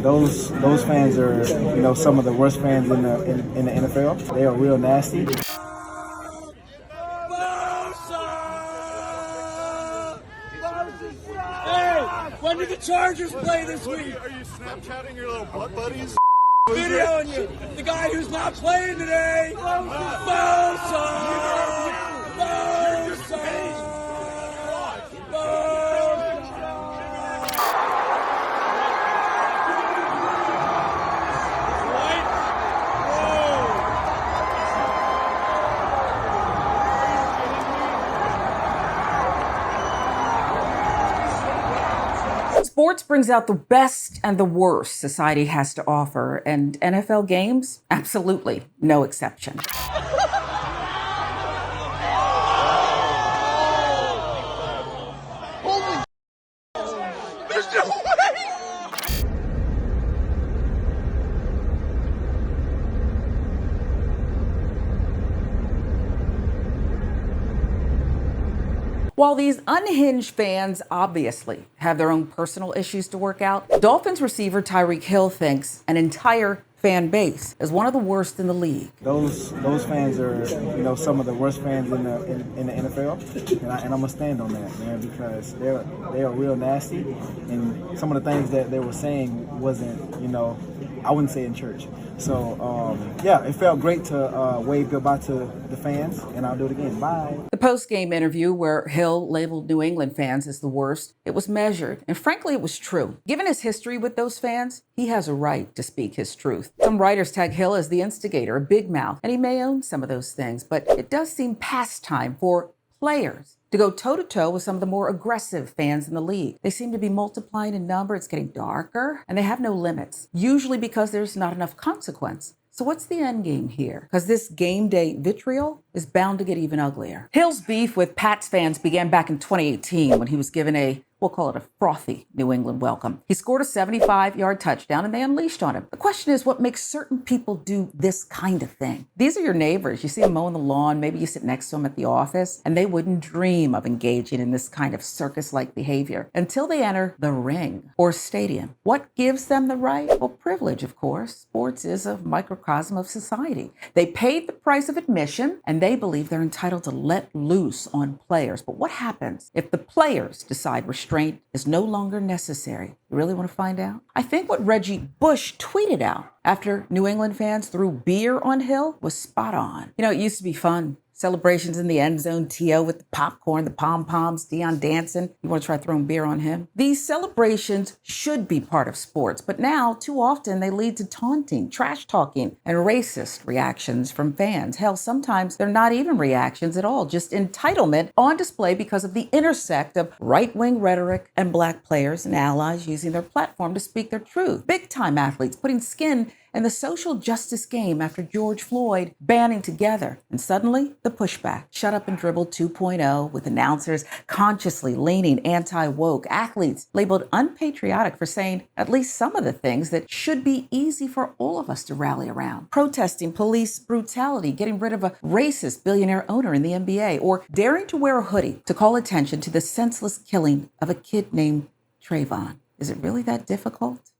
Those fans are, some of the worst fans in the NFL. They are real nasty. Hey, when did the Chargers play this week? Are you Snapchatting your little butt buddies? Videoing you. The guy who's not playing today. Sports brings out the best and the worst society has to offer, and NFL games, absolutely no exception. There's no way! While these unhinged fans obviously have their own personal issues to work out, Dolphins receiver Tyreek Hill thinks an entire fan base is one of the worst in the league. Those fans are, some of the worst fans in the NFL, and I'm gonna stand on that, man, because they are real nasty, and some of the things that they were saying wasn't, I wouldn't say in church. So it felt great to wave goodbye to the fans, and I'll do it again. Bye. The post-game interview where Hill labeled New England fans as the worst, it was measured, and frankly, it was true. Given his history with those fans, he has a right to speak his truth. Some writers tag Hill as the instigator, a big mouth, and he may own some of those things, but it does seem past time for players to go toe-to-toe with some of the more aggressive fans in the league. They seem to be multiplying in number, it's getting darker, and they have no limits, usually because there's not enough consequence. So what's the end game here? Because this game day vitriol is bound to get even uglier. Hill's beef with Pats fans began back in 2018 when he was given we'll call it a frothy New England welcome. He scored a 75-yard touchdown and they unleashed on him. The question is, what makes certain people do this kind of thing? These are your neighbors. You see them mowing the lawn, maybe you sit next to them at the office, and they wouldn't dream of engaging in this kind of circus-like behavior until they enter the ring or stadium. What gives them the right? Well, privilege, of course. Sports is a microcosm of society. They paid the price of admission and they believe they're entitled to let loose on players. But what happens if the players decide restraint is no longer necessary? You really want to find out? I think what Reggie Bush tweeted out after New England fans threw beer on Hill was spot on. It used to be fun. Celebrations in the end zone, T.O. with the popcorn, the pom-poms, Deion dancing. You want to try throwing beer on him? These celebrations should be part of sports, but now, too often, they lead to taunting, trash talking, and racist reactions from fans. Hell, sometimes they're not even reactions at all, just entitlement on display because of the intersect of right-wing rhetoric and black players and allies using their platform to speak their truth. Big-time athletes putting skin in the social justice game after George Floyd banding together. And suddenly, the pushback. Shut Up and Dribble 2.0 with announcers consciously leaning anti-woke, athletes labeled unpatriotic for saying at least some of the things that should be easy for all of us to rally around. Protesting police brutality, getting rid of a racist billionaire owner in the NBA, or daring to wear a hoodie to call attention to the senseless killing of a kid named Trayvon. Is it really that difficult?